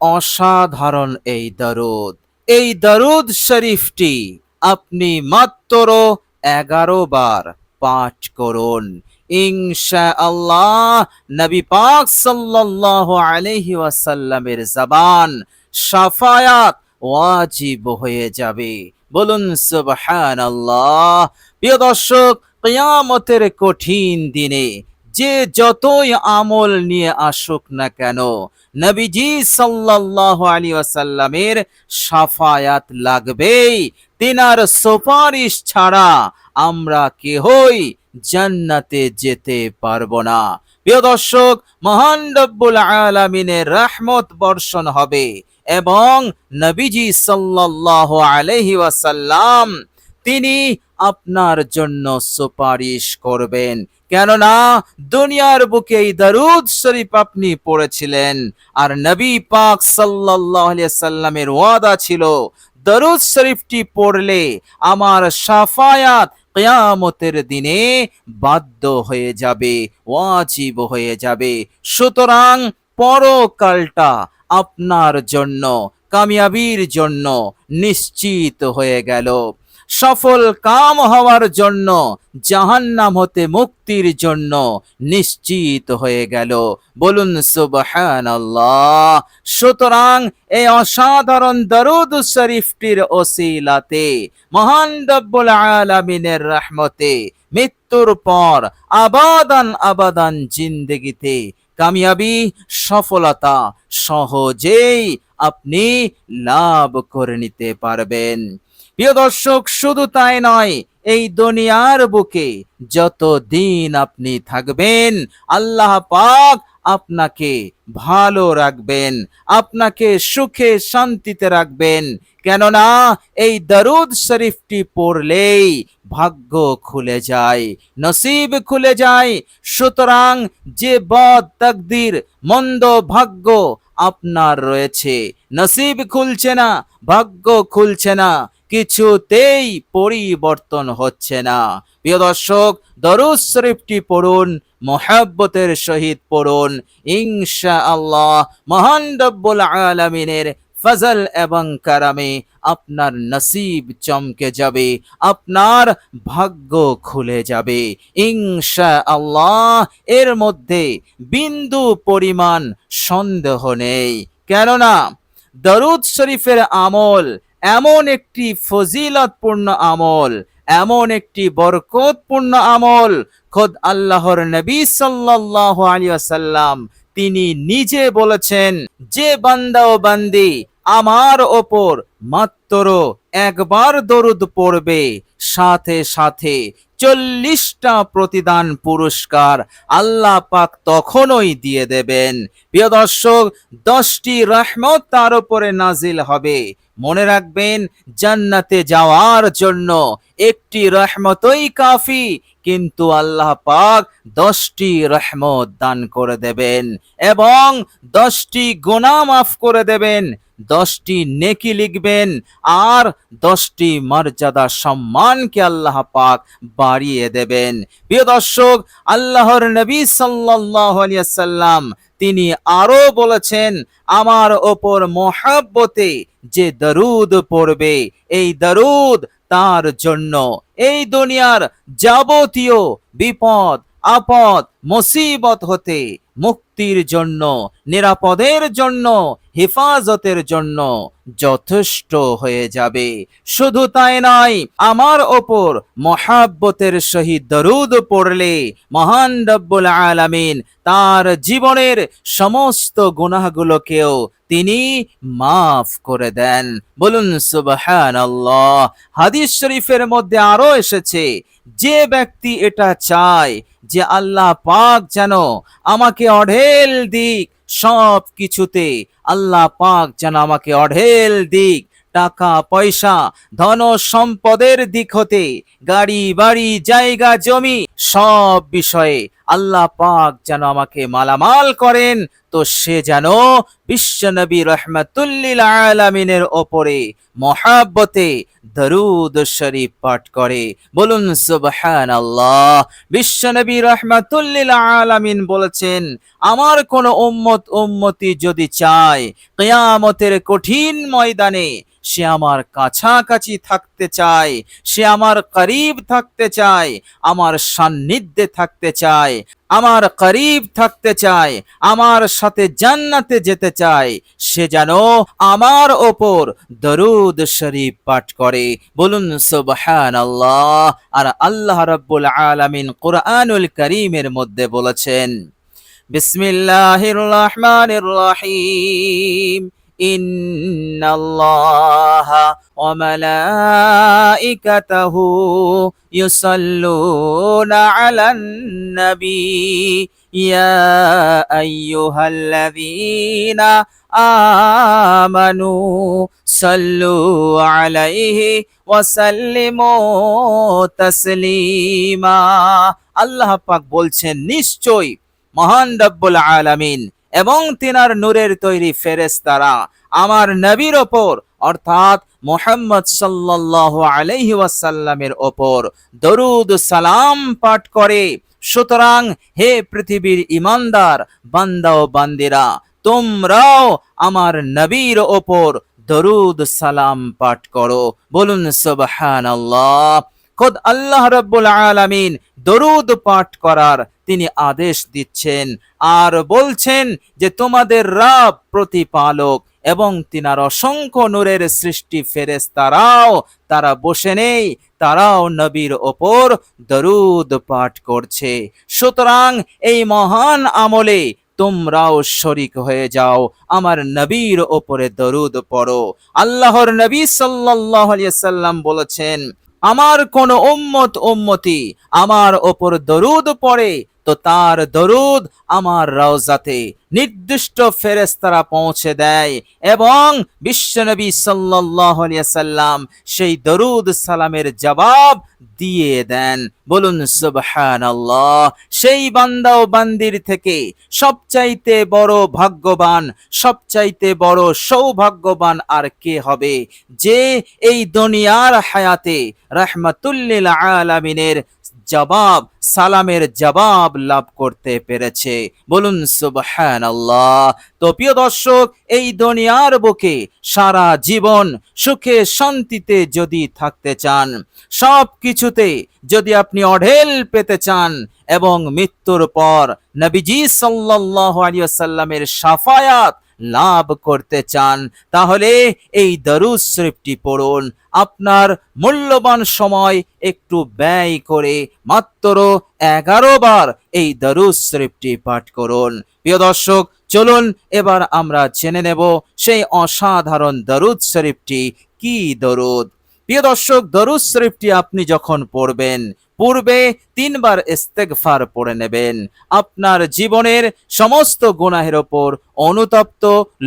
অসাধারণ এই দরুদ শরীফটি আপনি মাত্র 11 বার পাঠ করুন। ইনশাআল্লাহ নবী পাক সাল্লাল্লাহু আলাইহি ওয়াসাল্লামের জবান শাফায়াত ওয়াজিব হয়ে যাবে। বলুন সুবহানাল্লাহ। প্রিয় দর্শক, কিয়ামতের কঠিন দিনে যে যতই আমল নিয়ে আসুক না কেন, নবীজি সাল্লাল্লাহু আলাইহি ওয়াসাল্লামের শাফায়াত লাগবেই। তিনার সুপারিশ ছাড়া আমরা কেহই জান্নাতে যেতে পারবো না। প্রিয় দর্শক, মহান রব্বুল আলামিনের রহমত বর্ষণ হবে এবং নবীজি সাল্লাল্লাহু আলাইহি ওয়াসাল্লাম তিনি আপনার জন্য সুপারিশ করবেন। কেননা দুনিয়ার বুকে এই দরুদ শরীফ আপনি পড়েছিলেন, আর নবী পাক সাল্লাল্লাহু আলাইহি সাল্লামের ওয়াদা ছিল দরুদ শরীফটি পড়লে আমার শাফায়াত কিয়ামতের দিনে বাধ্য হয়ে যাবে, ওয়াজিব হয়ে যাবে। সুতরাং পরকালটা আপনার জন্য কামিয়াবির জন্য নিশ্চিত হয়ে গেল। সফল কাম হওয়ার জন্য, জাহান্নাম হতে মুক্তির জন্য নিশ্চিত হয়ে গেল। বলুন সুবহানাল্লাহ। সুতরাং এই অসাধারণ দরুদ শরীফটির ওসিলাতে মহান রব্বুল আলামিনের রহমতে মৃত্যুর পর আবাদান জিন্দেগিতে কামিয়াবি, সফলতা সহজেই আপনি লাভ করে নিতে পারবেন। প্রিয় দর্শক, শুধু তাই নয়, এই দুনিয়ার বুকে যতদিন আপনি থাকবেন আল্লাহ পাক আপনাকে ভালো রাখবেন, আপনাকে সুখে শান্তিতে রাখবেন। কেননা এই দরুদ শরীফটি পড়লেই ভাগ্য খুলে যায়, নসিব খুলে যায়। সুতরাং যে বদ তাকদীর, মন্দ ভাগ্য আপনার রয়েছে, নসিব খুলছে না, ভাগ্য খুলছে না, কিছুতেই পরিবর্তন হচ্ছে না। প্রিয় দর্শক, দরুদ শরীফটি পড়ুন, মুহাব্বতের সহিত পড়ুন। ইনশাআল্লাহ মহান রব্বুল আলামিনের ফজল এবং কারামে আপনার নসিব চমকে যাবে, আপনার ভাগ্য খুলে যাবে ইনশাআল্লাহ। এর মধ্যে বিন্দু পরিমাণ সন্দেহ নেই। কেননা দরুদ শরীফের আমল এমন একটি ফজিলতপূর্ণ আমল, এমন একটি বরকতপূর্ণ আমল, খোদ আল্লাহর নবী সাল্লাল্লাহু আলাইহি ওয়াসাল্লাম তিনি নিজে বলেছেন, যে বান্দা ও বান্দি আমার ওপর মাত্র একবার দরুদ পড়বে, সাথে সাথে 40টা প্রতিদান পুরস্কার আল্লাহ পাক তখনই দিয়ে দেবেন। প্রিয় দর্শক, 10টি রহমত তার উপরে নাজিল হবে। মনে রাখবেন, জান্নাতে যাওয়ার জন্য একটি রহমতই কাফি, কিন্তু আল্লাহ পাক 10টি রহমত দান করে দেবেন এবং 10টি গুনাহ মাফ করে দেবেন, 10টি নেকি লিখবেন, আর 10টি মর্যাদা সম্মানকে আল্লাহ পাক বাড়িয়ে দেবেন। প্রিয় দর্শক, আল্লাহর নবী সাল্লাল্লাহু আলাইহি ওয়াসাল্লাম তিনি আরো বলেছেন, আমার ওপর মহব্বতে যে দরুদ পড়বে, এই দরুদ তার জন্য এই দুনিয়ার যাবতীয় বিপদ আপদ মুসিবত হতে মুক্তির জন্য, নিরাপদের জন্য, হেফাজতের জন্য যথেষ্ট হয়ে যাবে। শুধু তাই নয়, আমার ওপর মহাব্বতের সহিত দরুদ পড়লে মহান রব্বুল আলামিন তার জীবনের সমস্ত গুনাহগুলোকেও তিনি মাফ করে দেন। বলুন সুবহানাল্লাহ। হাদিস শরীফের মধ্যে আরো এসেছে, যে ব্যক্তি এটা চায় যে আল্লাহ পাক যেন আমাকে অঢেল দিক, সব কিছুতে আল্লাহ পাক যেন আমাকে অঢেল দিক, টাকা পয়সা ধন সম্পদের দিক হতে, গাড়ি বাড়ি জায়গা জমি সব বিষয়ে আল্লাহ পাক যেন আমাকে মালামাল করেন, তো সে যেন বিশ্বনবী রহমাতুল লিল আলামিনের ওপরে মহাব্বতে দরুদ শরীফ পাঠ করে। বলুন সুবহানাল্লাহ। বিশ্বনবী রাহমাতুল লিল আলামিন বলেছেন, আমার কোন উম্মতি যদি চায় কিয়ামতের কঠিন ময়দানে সে আমার কাছাকাছি থাকতে চায়, সে আমার করিব থাকতে চায়, আমার সান্নিধ্যে থাকতে চায়, আমার করিব থাকতে চায়, আমার সাথে জান্নাতে যেতে চায়, সে যেন আমার ওপর দরুদ শরীফ পাঠ করে। বলুন সুবহানাল্লাহ। আর আল্লাহ রাব্বুল আলামিন কুরআনুল কারীমের মধ্যে বলেছেন, বিসমিল্লাহির রহমানির রহিম, ইন্নাল্লাহা ওয়া মালাইকাতাহু ইউসাল্লুনা আলান নবী ইয়া আইয়ুহাল্লাযীনা আমানু সাল্লু আলাইহি ওয়া সাল্লিমু তাসলিমা। আল্লাহ পাক বলছেন, নিশ্চয় মহান রব্বুল আলামিন এবং তিনার নূরের তৈরি ফেরেশতারা আমার নবীর ওপর অর্থাৎ মুহাম্মদ সাল্লাল্লাহু আলাইহি ওয়াসাল্লামের ওপর দরুদ সালাম পাঠ করে। সুতরাং হে পৃথিবীর ঈমানদার বান্দা ও বান্দিরা, তোমরাও আমার নবীর ওপর দরুদ সালাম পাঠ করো। বলুন সুবহানাল্লাহ। খোদ আল্লাহ রাব্বুল আলামিন দরুদ পাঠ করার তিনি আদেশ দিচ্ছেন আর বলছেন যে তোমাদের রব প্রতিপালক এবং তিনার অসংখ্য নূরের সৃষ্টি ফেরেশতারাও তারা বসে নেই, তারাও নবীর ওপর দরুদ পাঠ করছে। সুতরাং এই মহান আমলে তোমরাও শরীক হয়ে যাও, আমার নবীর ওপরে দরুদ পড়ো। আল্লাহর নবী সাল্লাল্লাহু আলাইহি সাল্লাম বলেছেন, আমার কোন উম্মতি আমার ওপর দরুদ পড়ে তো তার দরুদ আমার রওজাতে নির্দিষ্ট ফেরেশতারা পৌঁছে দেয় এবং বিশ্বনবী সাল্লাল্লাহু আলাইহি সাল্লাম সেই দরুদ সালামের জবাব দিয়ে দেন। বলুন সুবহানাল্লাহ। সেই বান্দা ও বান্দির থেকে সবচাইতে বড় ভাগ্যবান, সবচাইতে বড় সৌভাগ্যবান আর কে হবে, যে এই দুনিয়ার হায়াতে রাহমাতুল লিল আলামিনের জবাব সালামের জবাব লাভ করতে পেরেছে। বলুন সুবহানাল্লাহ। তো প্রিয় দর্শক, এই দুনিয়ার বুকে সারা জীবন সুখে শান্তিতে যদি থাকতে চান, সব কিছুতে যদি আপনি অঢেল পেতে চান এবং মৃত্যুর পর নবীজি সাল্লাল্লাহু আলাইহি ওয়াসাল্লামের শাফায়াত লাভ করতে চান, তাহলে এই দরুদ শরীফটি পড়ুন। আপনার মূল্যবান সময় একটু ব্যয় করে মাত্র 11 বার এই দরুদ শরীফটি পাঠ করুন। প্রিয় দর্শক, চলুন এবার আমরা জেনে নেব সেই অসাধারণ দরুদ শরীফটি কি দরুদ। প্রিয় দর্শক, দরুদ শরীফটি আপনি যখন পড়বেন পূর্বে 3 বার ইস্তেগফার পড়ে নেবেন, আপনার জীবনের সমস্ত গুনাহের ওপর অনুতপ্ত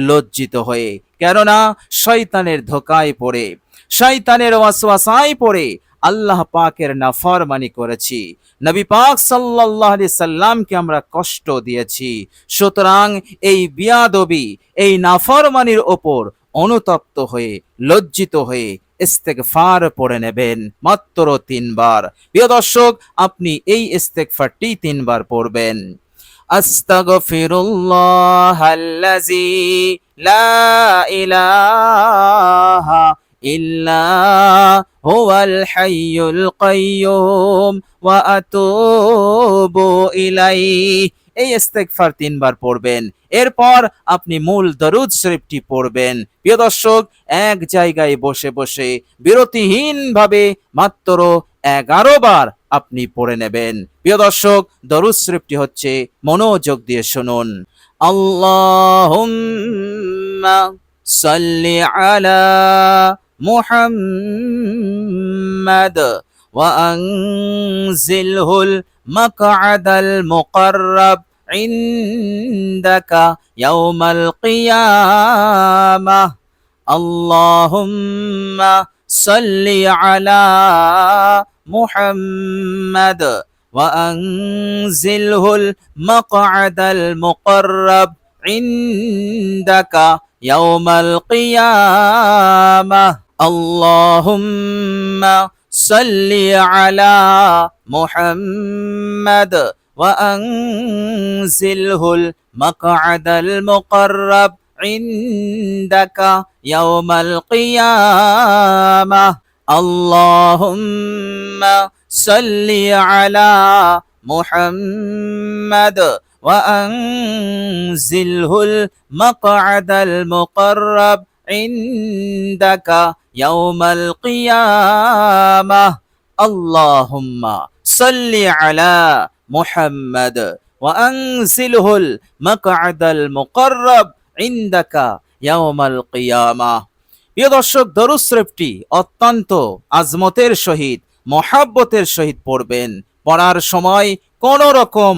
লজ্জিত হয়ে। কেননা শয়তানের ধোকায় পড়ে, শয়তানের ওয়াসওয়াসায় পড়ে আল্লাহ পাকের নাফরমানি করেছি, নবী পাক সাল্লাল্লাহু আলাইহি সাল্লামকে আমরা কষ্ট দিয়েছি। সুতরাং এই বিয়াদবি, এই নাফরমানির ওপর অনুতপ্ত হয়ে লজ্জিত হয়ে ইস্তেগফার পড়ে নেবেন মাত্র 3 বার। প্রিয় দর্শক, আপনি এই ইস্তেগফারটি 3 বার পড়বেন। আস্তাগফিরুল্লাহাল্লাযী লা ইলাহা ইল্লা হুয়াল হাইয়ুল কাইয়্যুম ওয়া আতুবু ইলাইহি। এই ইস্তেগফার 3 বার পড়বেন। এরপর আপনি মূল দরুদ শরীফটি পড়বেন। প্রিয় দর্শক, এক জায়গায় বসে বসে বিরতিহীন ভাবে মাত্র 11 বার আপনি পড়ে নেবেন। প্রিয় দর্শক, দরুদ শরীফটি হচ্ছে, মনোযোগ দিয়ে শুনুন। আল্লাহুম্মা সাল্লি আলা মুহাম্মাদ ওয়া আনজিলহুল মাকআদাল মুকাররাব ইনদাকা ইয়াউমাল কিয়ামাহ। আল্লাহুম্মা সাল্লি আলা মুহাম্মাদ ওয়া আনজিলহুল মাকআদাল মুকাররাব ইনদাকা ইয়াউমাল কিয়ামাহ। আল্লাহুম্মা সাল্লি আলা মুহাম্মাদ ওয়া আনজিলহুল মাকআদাল মুকাররাব ইনদাকা ইয়াউমাল কিয়ামাহ। আল্লাহুম্মা সাল্লি আলা মুহাম্মাদ ওয়া আনজিলহুল মাকআদাল মুকাররাব ইনদাকা ইয়াউমাল কিয়ামাহ। আল্লাহুম্মা সাল্লি আলা মুহাম্মাদ ওয়া আনজিলহুল মাকআদাল মুকাররাব ইনদাকা ইয়াউমাল কিয়ামাহ। প্রিয় দর্শক, দরুদ শরীফটি অত্যন্ত আজমতের সহিত মহাব্বতের সহিত পড়বেন। পড়ার সময় কোন রকম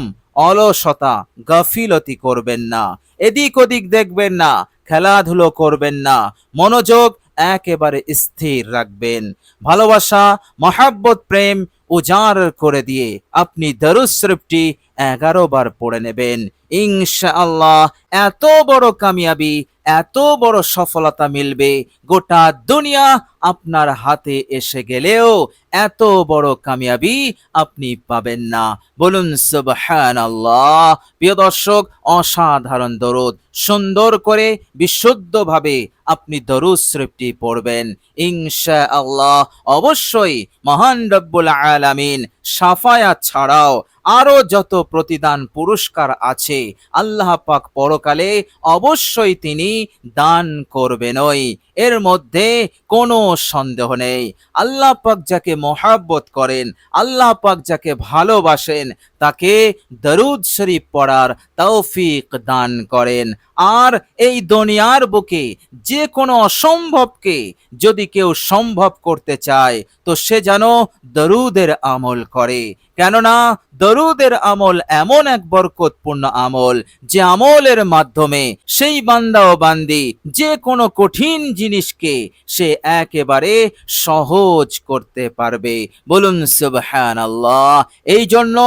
অলসতা গাফিলতি করবেন না, এদিক ওদিক দেখবেন না, খেলাধুলো করবেন না, মনোযোগ একেবারে স্থির রাখবেন। ভালোবাসা, মহাব্বত, প্রেম উজাড় করে দিয়ে আপনি দরুদ শরীফটি 11 বার পড়ে নেবেন। ইনশাআল্লাহ এত বড় কামিয়াবি, এত বড় সফলতা মিলবে, গোটা দুনিয়া আপনার হাতে এসে গেলেও এত বড় কামিয়াবি আপনি পাবেন না। বলুন সুবহানাল্লাহ। প্রিয় দর্শক, অসাধারণ দরুদ সুন্দর করে বিশুদ্ধভাবে আপনি দরুদ শরীফটি পড়বেন। ইনশাআল্লাহ অবশ্যই মহান রব্বুল আলামিন শাফায়াত ছাড়াও আরো যত প্রতিদান পুরস্কার আছে আল্লাহ পাক পরকালে অবশ্যই তিনি দান করবেনই, এর মধ্যে কোনো সন্দেহ নেই। আল্লাহ পাক যাকে মহাব্বত করেন, আল্লাহ পাক যাকে ভালোবাসেন, তাকে দরুদ শরীফ পড়ার তৌফিক দান করেন। আর এই দুনিয়ার বুকে যে কোনো অসম্ভবকে যদি কেউ সম্ভব করতে চায় তো সে যেন দরুদের আমল করে। কেননা দরুদের আমল এমন এক বরকতপূর্ণ আমল, যে আমলের মাধ্যমে সেই বান্দা ও বান্দি যে কোনো কঠিন জিনিসকে সে একেবারে সহজ করতে পারবে। বলুন সুবহানাল্লাহ। এই জন্য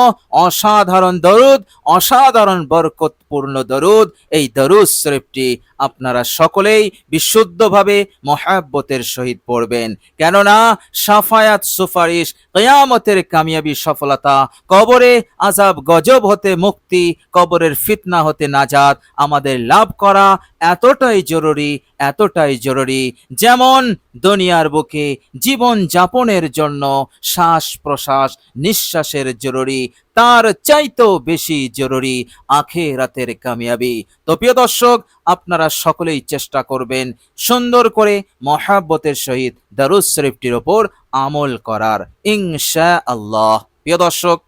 অসাধারণ দরুদ, অসাধারণ বরকতপূর্ণ দরুদ, এই দরুদ শরীফটি আপনারা সকলেই বিশুদ্ধভাবে মহাব্বতের সহিত পড়বেন। কেননা শাফায়াত, সুপারিশ, কিয়ামতের কামিয়াবি, সফলতা, কবরে আযাব গজব হতে মুক্তি, কবরের ফিতনা হতে নাজাত আমাদের লাভ করা এতটাই জরুরি, এতটাই জরুরি। যেমন দুনিয়ার বুকে জীবন যাপনের জন্য শ্বাস প্রশ্বাস নিঃশ্বাসের জরুরি, তার চাইতেও বেশি জরুরি আখিরাতের কামিয়াবি। তো প্রিয় দর্শক, আপনারা সকলেই চেষ্টা করবেন সুন্দর করে মহাব্বতের সহিত দরুদ শরীফটির ওপর আমল করার, ইনশাআল্লাহ। প্রিয় দর্শক,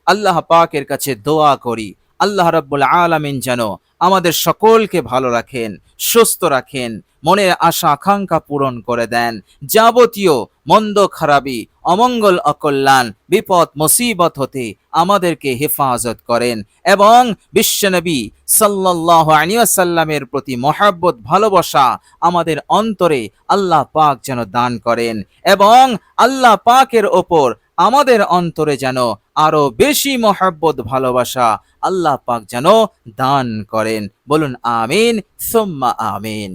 আল্লাহ পাকের কাছে দোয়া করি আল্লাহ রাব্বুল আলামিন যেন আমাদের সকলকে ভালো রাখেন, সুস্থ রাখেন, মনের আশা আকাঙ্ক্ষা পূরণ করে দেন, যাবতীয় মন্দ খারাপি, অমঙ্গল, অকল্যাণ, বিপদ মুসিবত হতে আমাদেরকে হেফাজত করেন এবং বিশ্বনবী সাল্লাল্লাহু আলাইহি ওয়াসাল্লামের প্রতি মহব্বত, ভালোবাসা আমাদের অন্তরে আল্লাহ পাক যেন দান করেন এবং আল্লাহ পাকের ওপর আমাদের অন্তরে যেন আরো বেশি মহব্বত, ভালোবাসা আল্লাহ পাক যেন দান করেন। বলুন আমিন সুম্মা আমিন।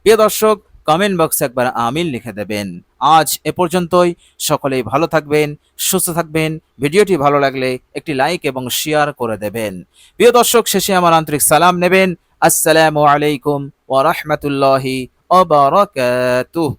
প্রিয় দর্শক, কমেন্ট বক্সে একবার আমিন লিখে দেবেন। আজ এ পর্যন্তই। সকলেই ভালো থাকবেন, সুস্থ থাকবেন। ভিডিওটি ভালো লাগলে একটি লাইক এবং শেয়ার করে দেবেন। প্রিয় দর্শক, শেষে আমার আন্তরিক সালাম নেবেন। আসসালামু আলাইকুম ওয়া রাহমাতুল্লাহি ওয়া বারাকাতুহু।